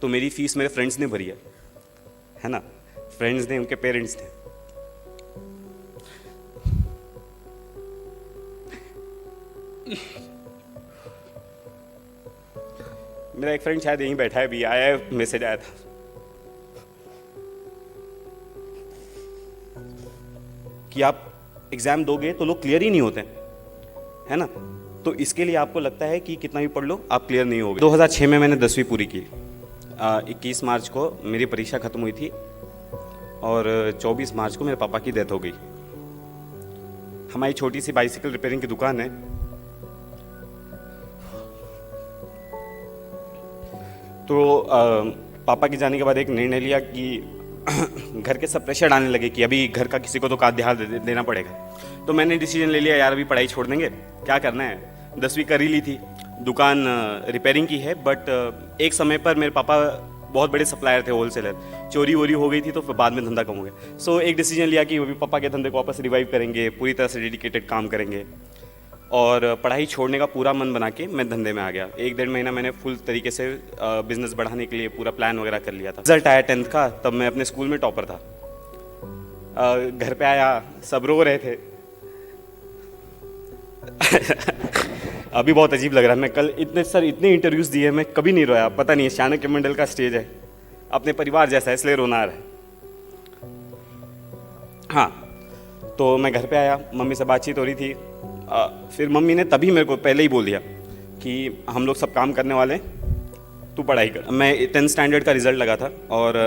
तो मेरी फीस मेरे फ्रेंड्स ने भरी है ना, फ्रेंड्स ने, उनके पेरेंट्स थे। मेरा एक फ्रेंड शायद यहीं बैठा है, अभी आया है, मैसेज आया था कि आप एग्जाम दोगे तो लोग क्लियर ही नहीं होते, है ना। तो इसके लिए आपको लगता है कि कितना भी पढ़ लो आप क्लियर नहीं होगे। 2006 में मैंने 10वीं पूरी की। 21 मार्च को मेरी परीक्षा खत्म हुई थी और 24 मार्च को मेरे पापा की डेथ हो गई। हमारी छोटी सी बाइसिकल रिपेयरिंग की दुकान है। तो पापा के जाने के बाद एक निर्णय लिया कि घर के सब प्रेशर डालने लगे कि अभी घर का किसी को तो का ध्यान देना पड़ेगा। तो मैंने डिसीजन ले लिया, यार अभी पढ़ाई छोड़ देंगे, क्या करना है। 10वीं कर ही ली थी, दुकान रिपेयरिंग की है, बट एक समय पर मेरे पापा बहुत बड़े सप्लायर थे, होलसेलर, चोरी वोरी हो गई थी तो फिर बाद में धंधा कम हो गया। सो एक डिसीजन लिया कि अभी पापा के धंधे को वापस रिवाइव करेंगे, पूरी तरह से डेडिकेटेड काम करेंगे, और पढ़ाई छोड़ने का पूरा मन बना के मैं धंधे में आ गया। 1-1.5 महीना मैंने फुल तरीके से बिजनेस बढ़ाने के लिए पूरा प्लान वगैरह कर लिया था। रिजल्ट आया 10th का, तब मैं अपने स्कूल में टॉपर था। घर पे आया, सब रो रहे थे। अभी बहुत अजीब लग रहा है। मैं कल इतने इंटरव्यूज़ दिए, मैं कभी नहीं रोया। पता नहीं, चाणक्य मंडल का स्टेज है, अपने परिवार जैसा है, इसलिए रोना आ रहा है। हाँ, तो मैं घर पे आया, मम्मी से बातचीत हो रही थी। फिर मम्मी ने तभी मेरे को पहले ही बोल दिया कि हम लोग सब काम करने वाले हैं, तू पढ़ाई कर। मैं 10th स्टैंडर्ड का रिजल्ट लगा था और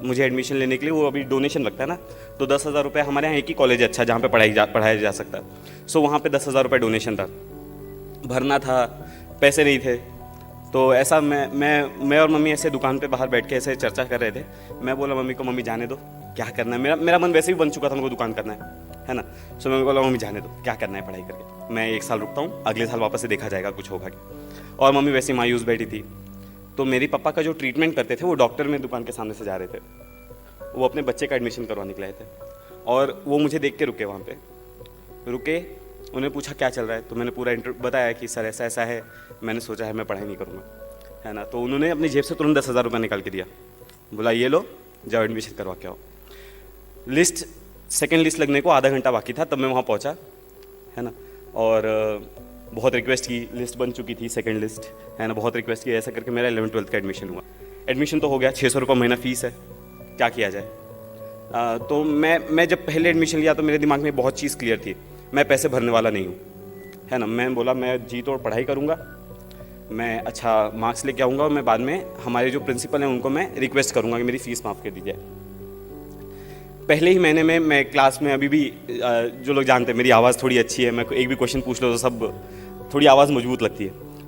मुझे एडमिशन लेने के लिए वो अभी डोनेशन लगता है ना, तो 10,000 रुपये, हमारे यहाँ एक ही कॉलेज है अच्छा जहाँ पे पढ़ाया जा सकता है। सो वहाँ पे 10,000 रुपये डोनेशन था, भरना था, पैसे नहीं थे। तो ऐसा मैं और मम्मी ऐसे दुकान पे बाहर बैठ के ऐसे चर्चा कर रहे थे। मैं बोला मम्मी को, मम्मी जाने दो, क्या करना है। मेरा मन वैसे भी बन चुका था, मेरे को दुकान करना है ना। सो मैं बोला मम्मी जाने दो, क्या करना है पढ़ाई करके, मैं 1 साल रुकता हूँ, अगले साल वापस से देखा जाएगा कुछ होगा क्या। और मम्मी वैसे मायूस बैठी थी। तो मेरे पापा का जो ट्रीटमेंट करते थे वो डॉक्टर में दुकान के सामने से जा रहे थे, वो अपने बच्चे का एडमिशन करवाने के लिए थे, और वो मुझे देख के रुके, वहाँ पे रुके। उन्हें पूछा क्या चल रहा है, तो मैंने पूरा बताया कि सर ऐसा ऐसा है, मैंने सोचा है मैं पढ़ाई नहीं करूँगा, है ना। तो उन्होंने अपनी जेब से तुरंत 10,000 रुपये निकाल के दिया, बोला ये लो, जाओ एडमिशन करवा के आओ। सेकेंड लिस्ट लगने को आधा घंटा बाकी था, तब मैं वहाँ पहुँचा, है ना। और बहुत रिक्वेस्ट की, लिस्ट बन चुकी थी सेकंड लिस्ट, है ना। बहुत रिक्वेस्ट की, ऐसा करके मेरा 11th-12th का एडमिशन हुआ। एडमिशन तो हो गया, 600 रुपये महीना फीस है, क्या किया जाए। तो मैं जब पहले एडमिशन लिया तो मेरे दिमाग में बहुत चीज़ क्लियर थी, मैं पैसे भरने वाला नहीं हूँ, है ना। मैं बोला मैं जी तोड़ पढ़ाई करूँगा, मैं अच्छा मार्क्स लेके आऊँगा, और मैं बाद में हमारे जो प्रिंसिपल हैं उनको मैं रिक्वेस्ट करूँगा कि मेरी फ़ीस माफ़ कर दी जाए। पहले ही महीने में मैं क्लास में, अभी भी जो लोग जानते हैं मेरी आवाज़ थोड़ी अच्छी है, मैं एक भी क्वेश्चन पूछ लो तो सब थोड़ी आवाज़ मजबूत लगती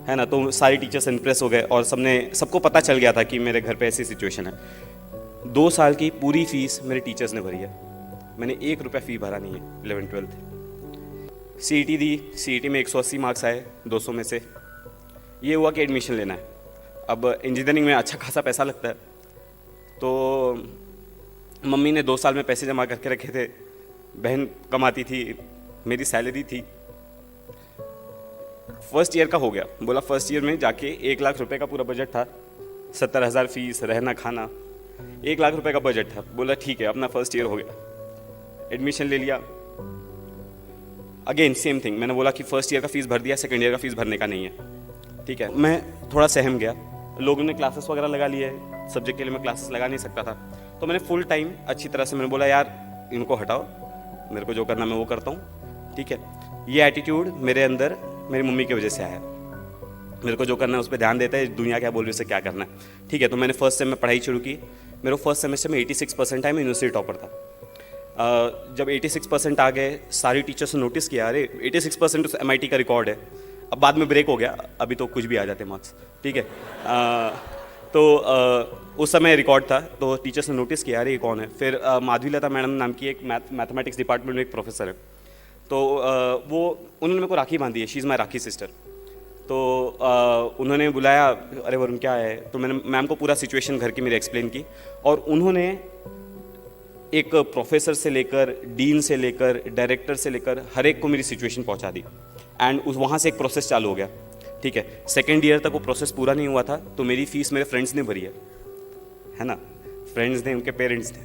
है ना। तो सारे टीचर्स इम्प्रेस हो गए और सबको पता चल गया था कि मेरे घर पे ऐसी सिचुएशन है। 2 साल की पूरी फीस मेरे टीचर्स ने भरी है, मैंने 1 रुपया फ़ी भरा नहीं है। 11th-12th CET दी, CET में 180 मार्क्स आए 200 में से। ये हुआ कि एडमिशन लेना है। अब इंजीनियरिंग में अच्छा खासा पैसा लगता है, तो मम्मी ने 2 साल में पैसे जमा करके रखे थे, बहन कमाती थी, मेरी सैलरी थी। फर्स्ट ईयर का हो गया, बोला फर्स्ट ईयर में जाके 1 लाख रुपए का पूरा बजट था, 70,000 फीस, रहना खाना, 1 लाख रुपए का बजट था। बोला ठीक है, अपना फर्स्ट ईयर हो गया, एडमिशन ले लिया। अगेन सेम थिंग, मैंने बोला कि फर्स्ट ईयर का फीस भर दिया, सेकंड ईयर का फीस भरने का नहीं है, ठीक है। मैं थोड़ा सहम गया, लोगों ने क्लासेस वगैरह लगा लिए, सब्जेक्ट के लिए मैं क्लासेस लगा नहीं सकता था। तो मैंने फुल टाइम अच्छी तरह से मैंने बोला यार इनको हटाओ, मेरे को जो करना मैं वो करता हूँ, ठीक है। ये एटीट्यूड मेरे अंदर मेरी मम्मी की वजह से आया, मेरे को जो करना है उस पर ध्यान देता है, दुनिया क्या बोल रही है उससे क्या करना है, ठीक है। तो मैंने फर्स्ट सेम में पढ़ाई शुरू की। मेरे फर्स्ट सेमेस्टर में 86% आए, मैं यूनिवर्सिटी टॉपर था। जब 86% आ गए, सारी टीचर्स ने नोटिस किया, अरे 86% तो MIT का रिकॉर्ड है। अब बाद में ब्रेक हो गया, अभी तो कुछ भी आ जाते मार्क्स, ठीक है। तो उस समय रिकॉर्ड था, तो टीचर्स ने नोटिस किया, अरे ये कौन है। फिर माधवीलता मैडम नाम की एक मैथमेटिक्स डिपार्टमेंट में एक प्रोफेसर है, तो उन्होंने मेरे को राखी बांधी है, she is my rakhi sister. तो उन्होंने बुलाया, अरे वरुण क्या है, तो मैंने मैम को पूरा सिचुएशन घर की मेरी एक्सप्लेन की, और उन्होंने एक प्रोफेसर से लेकर, डीन से लेकर, डायरेक्टर से लेकर हर एक को मेरी सिचुएशन पहुंचा दी। एंड वहाँ से एक प्रोसेस चालू हो गया, ठीक है। सेकेंड ईयर तक वो प्रोसेस पूरा नहीं हुआ था, तो मेरी फ़ीस मेरे फ्रेंड्स ने भरी है, है ना, फ्रेंड्स थे, उनके पेरेंट्स थे।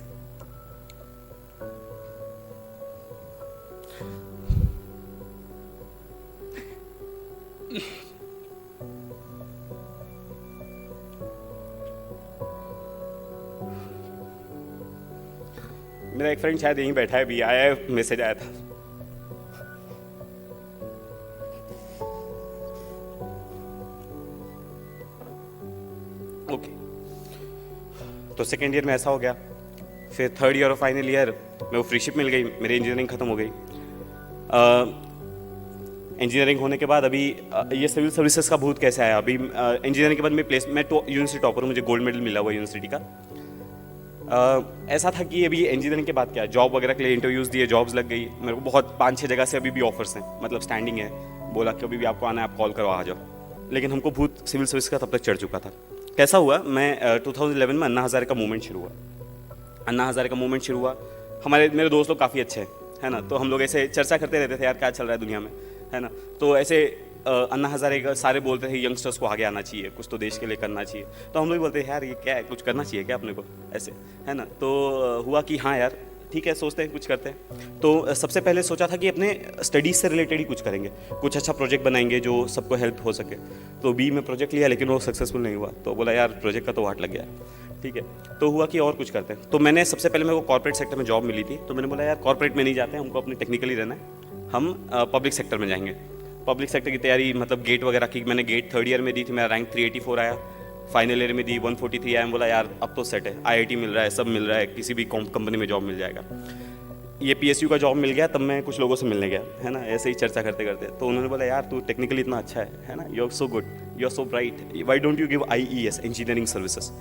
मेरा एक फ्रेंड शायद यहीं बैठा है, भी आया है, मैसेज आया था। ओके, तो सेकेंड ईयर में ऐसा हो गया। फिर थर्ड ईयर और फाइनल ईयर में वो फ्रीशिप मिल गई, मेरी इंजीनियरिंग ख़त्म हो गई। इंजीनियरिंग होने के बाद अभी ये सिविल सर्विसेज का भूत कैसे आया। अभी इंजीनियरिंग के बाद मैं यूनिवर्सिटी टॉपर हूँ, मुझे गोल्ड मेडल मिला हुआ यूनिवर्सिटी का। ऐसा था कि अभी इंजीनियरिंग के बाद क्या, जॉब वगैरह के लिए इंटरव्यूज़ दिए, जॉब्स लग गई मेरे को, बहुत 5-6 जगह से अभी भी ऑफर्स हैं, मतलब स्टैंडिंग है। बोला कि अभी भी आपको आना है, आप कॉल करो, आ जाओ। लेकिन हमको भूत सिविल सर्विस का तब तक चढ़ चुका था। कैसा हुआ, मैं 2011 में अन्ना हज़ारे का मूवमेंट शुरू हुआ। अन्ना हज़ारे का मूवमेंट शुरू हुआ, मेरे दोस्त लोग काफ़ी अच्छे हैं, है ना, तो हम लोग ऐसे चर्चा करते रहते थे, यार क्या चल रहा है दुनिया में, है ना। तो ऐसे अन्ना हज़ारे का सारे बोलते थे यंगस्टर्स को आगे आना चाहिए, कुछ तो देश के लिए करना चाहिए। तो हम लोग बोलते हैं यार ये क्या है, कुछ करना चाहिए क्या अपने को, ऐसे, है ना। तो हुआ कि हाँ यार ठीक है, सोचते हैं कुछ करते हैं। तो सबसे पहले सोचा था कि अपने स्टडीज़ से रिलेटेड ही कुछ करेंगे, कुछ अच्छा प्रोजेक्ट बनाएंगे जो सबको हेल्प हो सके। तो बी में प्रोजेक्ट लिया, लेकिन वो सक्सेसफुल नहीं हुआ। तो बोला यार प्रोजेक्ट का तो वाट लग गया, ठीक है। तो हुआ कि और कुछ करते हैं। तो मैंने सबसे पहले मेरे को कॉर्पोरेट सेक्टर में जॉब मिली थी। तो मैंने बोला यार कॉर्पोरेट में नहीं जाते, हमको अपनी टेक्निकली रहना है, हम पब्लिक सेक्टर में जाएंगे। पब्लिक सेक्टर की तैयारी, मतलब गेट वगैरह की, मैंने गेट थर्ड ईयर में दी थी, मेरा रैंक 384 आया। फाइनल ईयर में दी 143 आया। बोला यार अब तो सेट है, IIT मिल रहा है, सब मिल रहा है, किसी भी कंपनी में जॉब मिल जाएगा। ये PSU का जॉब मिल गया, तब मैं कुछ लोगों से मिलने गया, है ना, ऐसे ही चर्चा करते करते। तो उन्होंने बोला यार तू टेक्निकली इतना अच्छा है ना, you are so good, you are so bright, why don't you give IES, engineering services.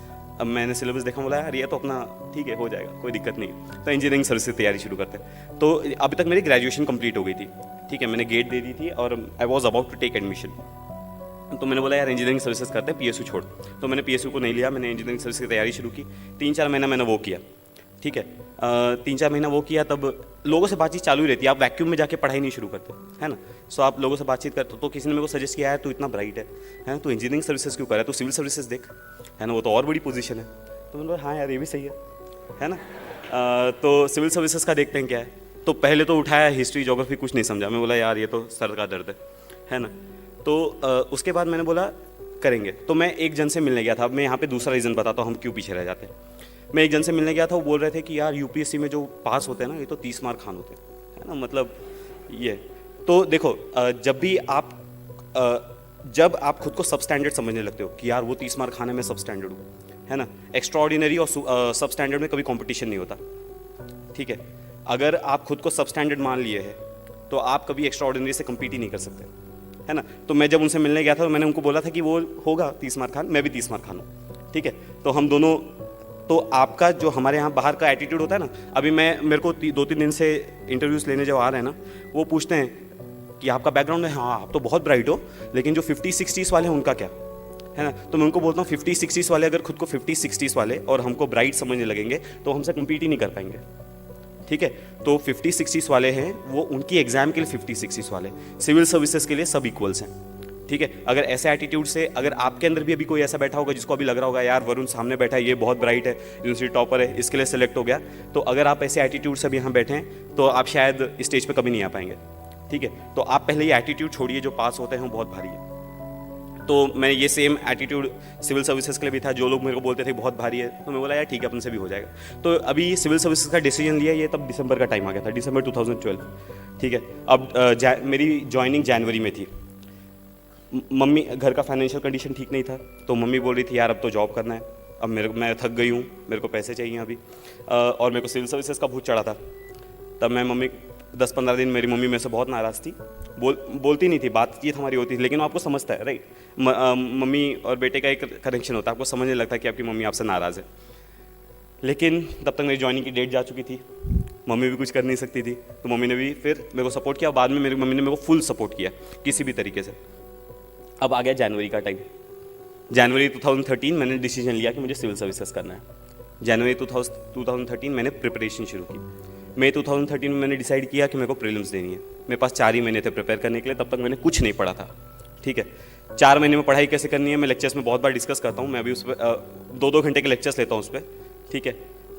अब मैंने सिलेबस देखा, बोला यार ये तो अपना ठीक है, हो जाएगा, कोई दिक्कत नहीं। तो इंजीनियरिंग सर्विस की तैयारी शुरू करते हैं। तो अभी तक मेरी ग्रेजुएशन कंप्लीट हो गई थी, ठीक है, मैंने गेट दे दी थी और I was about to take admission. तो मैंने बोला यार इंजीनियरिंग सर्विसेज करते हैं, PSU छोड़। तो मैंने PSU को नहीं लिया, मैंने इंजीनियरिंग सर्विस की तैयारी शुरू की। 3-4 महीना मैंने वो किया, ठीक है। 3-4 महीना वो किया, तब लोगों से बातचीत चालू ही रहती है, आप वैक्यूम में जाके पढ़ाई नहीं शुरू करते, है ना। सो आप लोगों से बातचीत करते। तो किसी ने मेरे को सजेस्ट किया है तू इतना ब्राइट है ना, तू इंजीनियरिंग सर्विसेज क्यों कर रहा है, तू सिविल सर्विसेज देख, है ना, वो तो और बड़ी पोजीशन है। तो मैंने बोला हाँ यार ये भी सही है ना। तो सिविल सर्विसेज का देखते हैं क्या है। तो पहले तो उठाया हिस्ट्री ज्योग्राफी, कुछ नहीं समझा। मैं बोला यार ये तो सर का दर्द है ना। तो उसके बाद मैंने बोला करेंगे। तो मैं एक जन से मिलने गया था। अब मैं यहाँ पे दूसरा रीज़न बताता हूँ हम क्यों पीछे रह जाते हैं। मैं एक जन से मिलने गया था, वो बोल रहे थे कि यार UPSC में जो पास होते हैं ना, ये तो 30 मार्क खान होते हैं, है ना, मतलब ये। तो देखो जब आप खुद को सब स्टैंडर्ड समझने लगते हो कि यार वो 30 मार्क खाने में सब स्टैंडर्ड हूँ, है ना। एक्स्ट्रा ऑर्डिनरी और सब स्टैंडर्ड में कभी कंपटीशन नहीं होता, ठीक है। अगर आप खुद को सब स्टैंडर्ड मान लिए हैं तो आप कभी एक्स्ट्रा ऑर्डिनरी से कम्पीट ही नहीं कर सकते, है ना। तो मैं जब उनसे मिलने गया था तो मैंने उनको बोला था कि वो होगा 30 मार्क खान, मैं भी 30 मार्क खान हूँ, ठीक है। तो हम दोनों, तो आपका जो हमारे यहाँ बाहर का एटीट्यूड होता है ना, अभी मेरे को 2-3 दिन से इंटरव्यूज़ लेने जब आ रहे हैं ना, वो पूछते हैं कि आपका बैकग्राउंड है, हाँ आप तो बहुत ब्राइट हो, लेकिन जो 50-60s वाले हैं उनका क्या, है ना। तो मैं उनको बोलता हूँ 50-60s वाले अगर खुद को 50-60s वाले और हमको ब्राइट समझने लगेंगे तो हमसे कम्पीट ही नहीं कर पाएंगे, ठीक है। तो 50-60s वाले हैं वो, उनकी एग्जाम के लिए 50-60s वाले, सिविल सर्विसेज के लिए सब इक्वल्स हैं, ठीक है। अगर ऐसे एटीट्यूड से, अगर आपके अंदर भी अभी कोई ऐसा बैठा होगा जिसको अभी लग रहा होगा यार वरुण सामने बैठा है, ये बहुत ब्राइट है, यूनिवर्सिटी टॉपर है, इसके लिए सेलेक्ट हो गया, तो अगर आप ऐसे एटीट्यूड से भी यहाँ बैठे हैं तो आप शायद स्टेज पे कभी नहीं आ पाएंगे, ठीक है। तो आप पहले ये एटीट्यूड छोड़िए, जो पास होते हैं वो बहुत भारी है। तो मैं ये सेम एटीट्यूड सिविल सर्विसेज के लिए भी था। जो लोग मेरे को बोलते थे बहुत भारी है, तो मैं बोला यार ठीक है अपन से भी हो जाएगा। तो अभी सिविल सर्विसेज का डिसीजन लिया, ये तब दिसंबर का टाइम आ गया था, दिसंबर 2012, ठीक है। अब मेरी ज्वाइनिंग जनवरी में थी। मम्मी, घर का फाइनेंशियल कंडीशन ठीक नहीं था, तो मम्मी बोल रही थी यार अब तो जॉब करना है, अब मैं थक गई हूँ, मेरे को पैसे चाहिए अभी, और मेरे को सिविल सर्विसेज का भूत चढ़ा था। तब मैं मम्मी 10-15 दिन मेरी मम्मी मेरे से बहुत नाराज़ थी, बोलती नहीं थी, बातचीत हमारी होती थी, लेकिन वो आपको समझता है, राइट। मम्मी और बेटे का एक कनेक्शन होता है, आपको समझने लगता है कि आपकी मम्मी आपसे नाराज़ है। लेकिन तब तक मेरी ज्वाइनिंग की डेट जा चुकी थी, मम्मी भी कुछ कर नहीं सकती थी, तो मम्मी ने भी फिर मेरे को सपोर्ट किया। बाद में मेरी मम्मी ने मेरे को फुल सपोर्ट किया किसी भी तरीके से। अब आ गया जनवरी का टाइम। जनवरी 2013 मैंने डिसीजन लिया कि मुझे सिविल सर्विसेज करना है। जनवरी 2013 मैंने प्रिपरेशन शुरू की। मई 2013 में मैंने डिसाइड किया कि मेरे को प्रीलिम्स देनी है। मेरे पास 4 ही महीने थे प्रिपेयर करने के लिए, तब तक मैंने कुछ नहीं पढ़ा था, ठीक है। 4 महीने में पढ़ाई कैसे करनी है मैं लेक्चर्स में बहुत बार डिस्कस करता हूँ, मैं अभी उस पर 2-2 घंटे के लेक्चर्स लेता हूँ उस पर, ठीक है।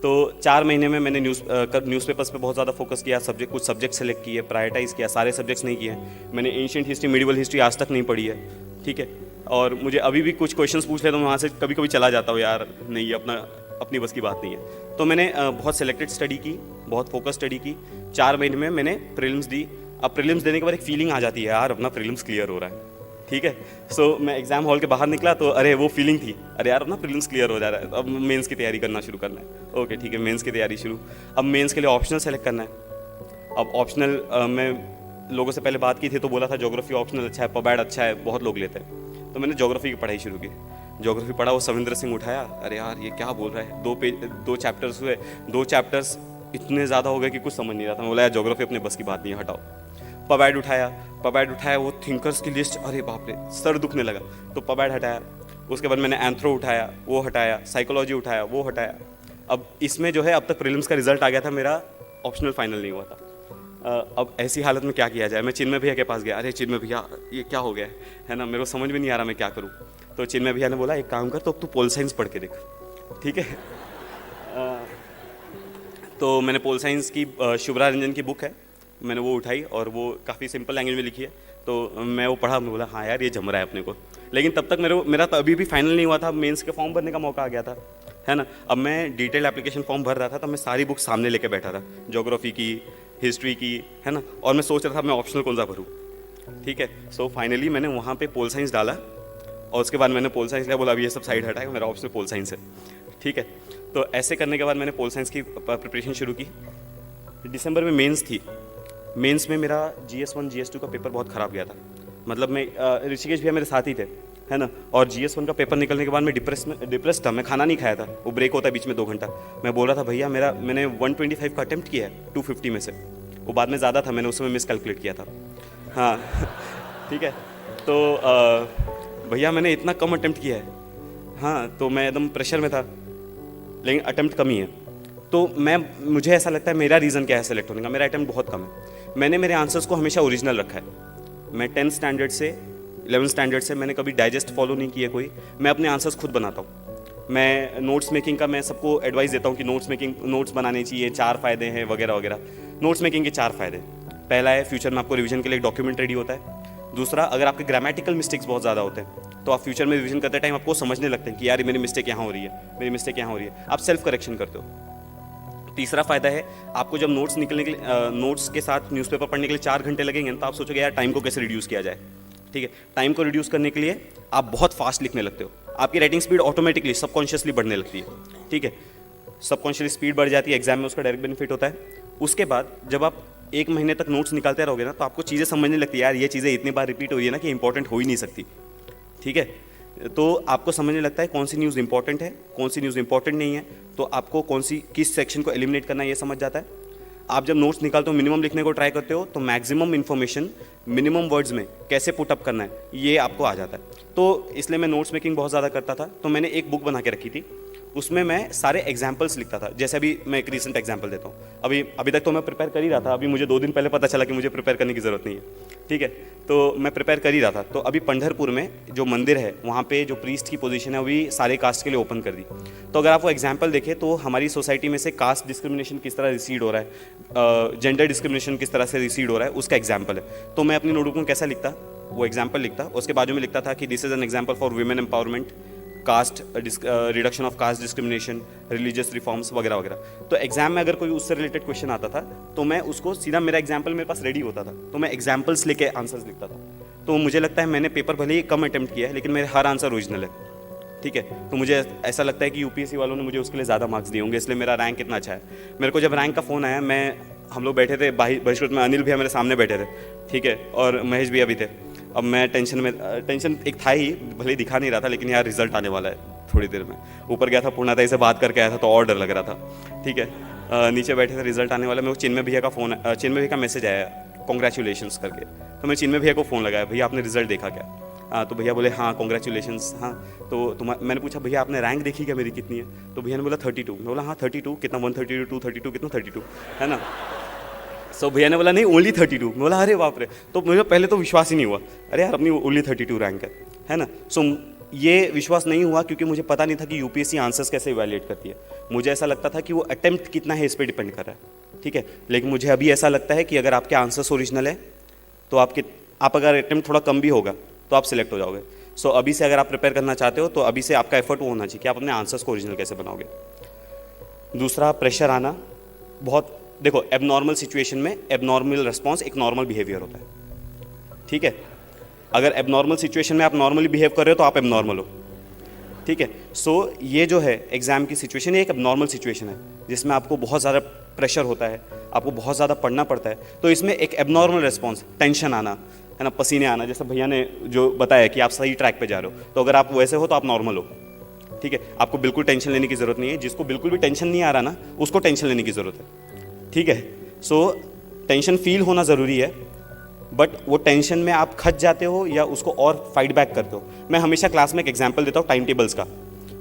तो 4 महीने में मैंने न्यूज़पेपर्स पे बहुत ज़्यादा फोकस किया, कुछ सब्जेक्ट सेलेक्ट किए, प्रायोरिटाइज़ किया, सारे सब्जेक्ट्स नहीं किए। मैंने एंशिएंट हिस्ट्री, मिडिवल हिस्ट्री आज तक नहीं पढ़ी है, ठीक है। और मुझे अभी भी कुछ क्वेश्चंस पूछ ले तो मैं वहाँ से कभी कभी चला जाता हूँ, यार नहीं ये अपनी बस की बात नहीं है। तो मैंने बहुत सेलेक्टेड स्टडी की, बहुत फोकस स्टडी की। 4 महीने में मैंने प्रीलिम्स दी। अब प्रीलिम्स देने के बाद एक फीलिंग आ जाती है, यार अपना प्रीलिम्स क्लियर हो रहा है, ठीक है। सो मैं एग्जाम हॉल के बाहर निकला तो अरे वो फीलिंग थी, अरे यार अपना प्रीलिम्स क्लियर हो जा रहा है, अब मेंस की तैयारी करना शुरू करना है। ओके ठीक है, मेंस की तैयारी शुरू। अब मेंस के लिए ऑप्शनल सेलेक्ट करना है। अब ऑप्शनल मैं लोगों से पहले बात की थी तो बोला था ज्योग्राफी ऑप्शनल अच्छा है, पबैड अच्छा है, बहुत लोग लेते हैं। तो मैंने ज्योग्राफी की पढ़ाई शुरू की। ज्योग्राफी पढ़ा, वो सविंद्र सिंह उठाया, अरे यार ये क्या बोल रहा है, 2 चैप्टर्स हुए, 2 चैप्टर्स इतने ज़्यादा हो गए कि कुछ समझ नहीं रहा था। मैं बोला यार ज्योग्राफी अपने बस की बात नहीं है, हटाओ। पबैड उठाया, वो थिंकर्स की लिस्ट, अरे बाप रे सर दुखने लगा, तो पबैड हटाया। उसके बाद मैंने एंथ्रो उठाया, वो हटाया, साइकोलॉजी उठाया, वो हटाया। अब इसमें जो है अब तक प्रीलिम्स का रिजल्ट आ गया था मेरा, ऑप्शनल फाइनल नहीं हुआ था। अब ऐसी हालत में क्या किया जाए, मैं चिन्मय भैया के पास गया, अरे चिन्मय भैया ये क्या हो गया है ना, मेरे को समझ में नहीं आ रहा मैं क्या करूँ। तो चिन्मय भैया ने बोला एक काम कर, तो अब तू पोल साइंस पढ़ के देख, ठीक है। तो मैंने पोल साइंस की शुभ्रा रंजन की बुक है, मैंने वो उठाई और वो काफ़ी सिंपल लैंग्वेज में लिखी है, तो मैं वो पढ़ा, मैं बोला हाँ यार ये जम रहा है अपने को। लेकिन तब तक मेरा तो अभी भी फाइनल नहीं हुआ था, मेंस के फॉर्म भरने का मौका आ गया था, है ना। अब मैं डिटेल एप्लीकेशन फॉर्म भर रहा था, तब मैं सारी बुक सामने लेके बैठा था, ज्योग्राफी की, हिस्ट्री की, है ना। और मैं सोच रहा था मैं ऑप्शनल कौन सा भरूँ, ठीक है। सो फाइनली मैंने वहाँ पे पोल साइंस डाला और उसके बाद मैंने पोल साइंस लिया, बोला अभी ये सब साइड हटाएगा, मेरा ऑप्शनल पोल साइंस है, ठीक है। तो ऐसे करने के बाद मैंने पोल साइंस की प्रिपरेशन शुरू की। दिसंबर में मेंस थी। मेंस में मेरा GS1 GS2 का पेपर बहुत ख़राब गया था, मतलब मैं ऋषिकेश भैया मेरे साथ ही थे, है ना। और GS1 का पेपर निकलने के बाद मैं डिप्रेस था, मैं खाना नहीं खाया था, वो ब्रेक होता है बीच में 2 घंटा। मैं बोल रहा था भैया मैंने 125 का अटेम्प्ट किया है 250 में से, वो बाद में ज़्यादा था, मैंने उस समय मिस कैलकुलेट किया था, हाँ ठीक है। तो भैया मैंने इतना कम अटेम्प्ट किया है, हाँ। तो मैं एकदम प्रेशर में था, लेकिन अटेम्प्ट कम ही है। तो मुझे ऐसा लगता है मेरा रीज़न क्या है सेलेक्ट होने का, मेरा अटेम्प्ट बहुत कम है। मैंने मेरे आंसर्स को हमेशा ओरिजिनल रखा है। मैं 10th स्टैंडर्ड से 11th स्टैंडर्ड से मैंने कभी डाइजेस्ट फॉलो नहीं किया कोई, मैं अपने आंसर्स खुद बनाता हूँ। मैं नोट्स मेकिंग का मैं सबको एडवाइस देता हूँ कि नोट्स बनाने चाहिए, 4 फ़ायदे हैं वगैरह वगैरह। नोट्स मेकिंग के 4 फ़ायदे, पहला है फ्यूचर में आपको रिवीजन के लिए एक डॉक्यूमेंट रेडी होता है। दूसरा, अगर आपके ग्रामेटिकल मिस्टेक्स बहुत ज़्यादा होते हैं तो आप फ्यूचर में रिवीजन करते टाइम आपको समझने लगते हैं कि यार मेरी मिस्टेक यहाँ हो रही है, मेरी मिस्टेक यहाँ हो रही है, आप सेल्फ करेक्शन करते हो। तीसरा फ़ायदा है, आपको जब नोट्स निकलने के लिए नोट्स के साथ न्यूज़पेपर पढ़ने के लिए 4 घंटे लगेंगे तो आप सोचोगे यार टाइम को कैसे रिड्यूस किया जाए, ठीक है। टाइम को रिड्यूस करने के लिए आप बहुत फास्ट लिखने लगते हो, आपकी राइटिंग स्पीड ऑटोमेटिकली सबकॉन्शियसली बढ़ने लगती है, ठीक है। सबकॉन्शियसली स्पीड बढ़ जाती है, एग्जाम में उसका डायरेक्ट बेनिफिट होता है। उसके बाद जब आप 1 महीने तक नोट्स निकालते रहोगे ना, तो आपको चीज़ें समझने लगती है, यार ये चीज़ें इतनी बार रिपीट हो रही है ना कि इंपॉर्टेंट हो ही नहीं सकती, ठीक है। तो आपको समझने लगता है कौन सी न्यूज़ इंपॉर्टेंट है, कौन सी न्यूज़ इंपॉर्टेंट नहीं है, तो आपको किस सेक्शन को एलिमिनेट करना है ये समझ जाता है। आप जब नोट्स निकालते हो, मिनिमम लिखने को ट्राई करते हो, तो मैक्सिमम इन्फॉर्मेशन मिनिमम वर्ड्स में कैसे पुटअप करना है ये आपको आ जाता है। तो इसलिए मैं नोट्स मेकिंग बहुत ज़्यादा करता था। तो मैंने एक बुक बना के रखी थी, उसमें मैं सारे एग्जाम्पल्स लिखता था। जैसे अभी मैं एक रीसेंट एग्जाम्पल देता हूँ, अभी तक तो मैं प्रिपेयर कर ही रहा था, अभी मुझे 2 दिन पहले पता चला कि मुझे प्रिपेयर करने की ज़रूरत नहीं है, ठीक है। तो मैं प्रिपेयर कर ही रहा था। तो अभी पंढरपुर में जो मंदिर है वहाँ पे जो प्रीस्ट की पोजीशन है अभी सारे कास्ट के लिए ओपन कर दी। तो अगर आप वो एग्जाम्पल देखें तो हमारी सोसाइटी में से कास्ट डिस्क्रिमिनेशन किस तरह रिसीड हो रहा है, जेंडर डिस्क्रिमिनेशन किस तरह से रिसीड हो रहा है, उसका एग्जाम्पल है। तो मैं अपनी नोटबुक में कैसा लिखता, वो एग्जाम्पल लिखता, उसके बाजू में लिखता था कि this is an example for women empowerment, caste reduction of caste discrimination, religious reforms वगैरह वगैरह। तो एग्जाम में अगर कोई उससे रिलेटेड क्वेश्चन आता था तो मैं उसको सीधा, मेरा एग्जाम्पल मेरे पास रेडी होता था, तो मैं एग्जाम्पल्स लेके आंसर्स लिखता था। तो मुझे लगता है मैंने पेपर भले ही कम अटेम्प्ट किया है लेकिन मेरे हर आंसर ओरिजिनल है, ठीक है। तो मुझे ऐसा लगता है कि यूपीएससी वालों ने मुझे उसके लिए ज़्यादा मार्क्स दिए होंगे, इसलिए मेरा रैंक इतना अच्छा है। मेरे को जब रैंक का फ़ोन आया, हम लोग बैठे थे बहिष्कृत में, अनिल भैया मेरे सामने बैठे थे, ठीक है, और महेश भैया भी थे। अब मैं टेंशन एक था ही, भले ही दिखा नहीं रहा था, लेकिन यार रिजल्ट आने वाला है थोड़ी देर में। ऊपर गया था पूर्णाताई से बात करके आया था तो और डर लग रहा था, ठीक है। नीचे बैठे थे, रिजल्ट आने वाला, मेरे को चिन्मय भैया का मैसेज आया कॉन्ग्रेचुलेशंस करके। तो मैं चिन्मय भैया को फ़ोन लगाया, भैया आपने रिजल्ट देखा क्या? तो भैया बोले हाँ कॉन्ग्रेचुलेशंस। हाँ तो मैंने पूछा भैया आपने रैंक देखी क्या मेरी कितनी है? तो भैया ने बोला 32। मैं बोला हाँ 32 कितना, 132 232 कितना 32 है ना। सो भैया ने बोला नहीं ओनली 32। मैं बोला अरे बाप रे। तो मुझे पहले तो विश्वास ही नहीं हुआ, अरे यार अपनी ओनली 32 रैंक है। है ना। सो ये विश्वास नहीं हुआ क्योंकि मुझे पता नहीं था कि यूपीएससी आंसर्स कैसे इवैल्यूएट करती है। मुझे ऐसा लगता था कि वो अटेम्प्ट कितना है इस पर डिपेंड कर रहा है, ठीक है। लेकिन मुझे अभी ऐसा लगता है कि अगर आपके आंसर्स ओरिजिनल है तो आप अगर अटेम्प्ट थोड़ा कम भी होगा तो आप सिलेक्ट हो जाओगे। सो अभी से अगर आप प्रिपेयर करना चाहते हो तो अभी से आपका एफर्ट वो होना चाहिए कि आप अपने आंसर्स को ओरिजिनल कैसे बनाओगे। दूसरा, प्रेशर आना। बहुत देखो, एबनॉर्मल सिचुएशन में एबनॉर्मल रिस्पॉन्स एक नॉर्मल बिहेवियर होता है, ठीक है। अगर एबनॉर्मल सिचुएशन में आप नॉर्मली बिहेव कर रहे हो तो आप एबनॉर्मल हो, ठीक है। सो ये जो है एग्जाम की सिचुएशन, ये एक एबनॉर्मल सिचुएशन है जिसमें आपको बहुत ज़्यादा प्रेशर होता है, आपको बहुत ज़्यादा पढ़ना पड़ता है। तो इसमें एक एबनॉर्मल रिस्पॉन्स, टेंशन आना, है ना, पसीने आना, जैसे भैया ने जो बताया कि आप सही ट्रैक पे जा रहे हो, तो अगर आप वैसे हो तो आप नॉर्मल हो, ठीक है। आपको बिल्कुल टेंशन लेने की ज़रूरत नहीं है। जिसको बिल्कुल भी टेंशन नहीं आ रहा ना, उसको टेंशन लेने की ज़रूरत है, ठीक है। सो टेंशन फील होना ज़रूरी है, बट वो टेंशन में आप खच जाते हो या उसको और फाइट बैक करते हो। मैं हमेशा क्लास में एक एग्जांपल देता हूँ टाइम टेबल्स का।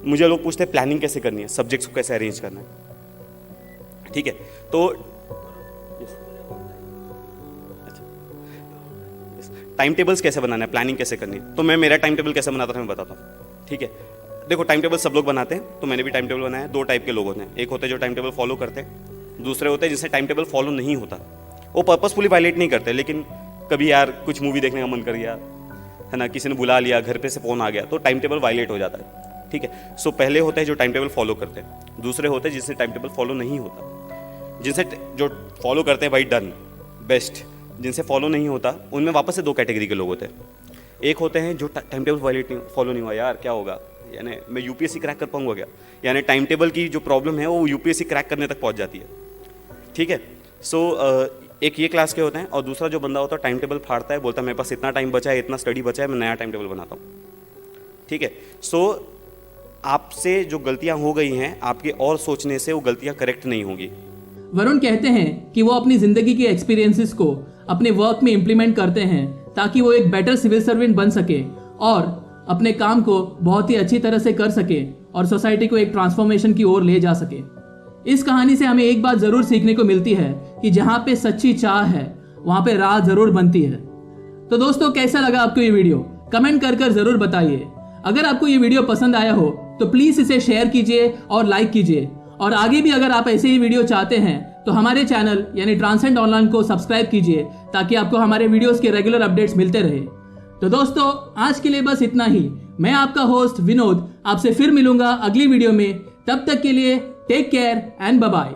मुझे लोग पूछते हैं प्लानिंग कैसे करनी है, सब्जेक्ट्स को कैसे अरेंज करना है, ठीक है। तो टाइम टेबल्स कैसे बनाना है, प्लानिंग कैसे करनी है, तो मैं मेरा टाइम टेबल कैसे बनाता था मैं बताता हूँ, ठीक है। देखो, टाइम टेबल सब लोग बनाते हैं, तो मैंने भी टाइम टेबल बनाया। दो टाइप के लोग होते हैं, एक होते हैं जो टाइम टेबल फॉलो करते हैं, दूसरे होते हैं जिससे टाइम टेबल फॉलो नहीं होता। वो पर्पसफुली वायलेट नहीं करते, लेकिन कभी यार कुछ मूवी देखने का मन कर गया, है ना, किसी ने बुला लिया, घर पे से फ़ोन आ गया, तो टाइम टेबल वायलेट हो जाता है, ठीक है। सो पहले होते हैं जो टाइम टेबल फॉलो करते हैं, दूसरे होते हैं जिससे टाइम टेबल फॉलो नहीं होता। जिनसे जो फॉलो करते हैं भाई डन, बेस्ट। जिनसे फॉलो नहीं होता उनमें वापस से दो कैटेगरी के लोग होते हैं। एक होते हैं जो टाइम टेबल वायलेट नहीं, फॉलो नहीं हुआ, यार क्या होगा, यानी मैं यूपीएससी क्रैक कर पाऊंगा क्या, यानी टाइम टेबल की जो प्रॉब्लम है वो यूपीएससी क्रैक करने तक पहुंच जाती है, ठीक है। सो एक ये क्लास के होते हैं, और दूसरा जो बंदा होता है टाइम टेबल फाड़ता है, बोलता है मेरे पास इतना टाइम बचा है, इतना स्टडी बचा है, मैं नया टाइम टेबल बनाता हूँ, ठीक है। सो आपसे जो गलतियाँ हो गई हैं आपके और सोचने से, वो गलतियाँ करेक्ट नहीं होंगी। वरुण कहते हैं कि वो अपनी जिंदगी के एक्सपीरियंसेस को अपने वर्क में इम्प्लीमेंट करते हैं ताकि वो एक बेटर सिविल सर्वेंट बन सके और अपने काम को बहुत ही अच्छी तरह से कर सके और सोसाइटी को एक ट्रांसफॉर्मेशन की ओर ले जा सके। इस कहानी से हमें एक बात जरूर सीखने को मिलती है कि जहाँ पे सच्ची चाह है वहाँ पे राह जरूर बनती है। तो दोस्तों, कैसा लगा आपको ये वीडियो, कमेंट कर कर जरूर बताइए। अगर आपको ये वीडियो पसंद आया हो तो प्लीज इसे शेयर कीजिए और लाइक कीजिए, और आगे भी अगर आप ऐसे ही वीडियो चाहते हैं तो हमारे चैनल यानी ट्रांसेंड ऑनलाइन को सब्सक्राइब कीजिए ताकि आपको हमारे वीडियोस के रेगुलर अपडेट्स मिलते रहे। तो दोस्तों, आज के लिए बस इतना ही। मैं आपका होस्ट विनोद आपसे फिर मिलूंगा अगली वीडियो में। तब तक के लिए take care and bye bye.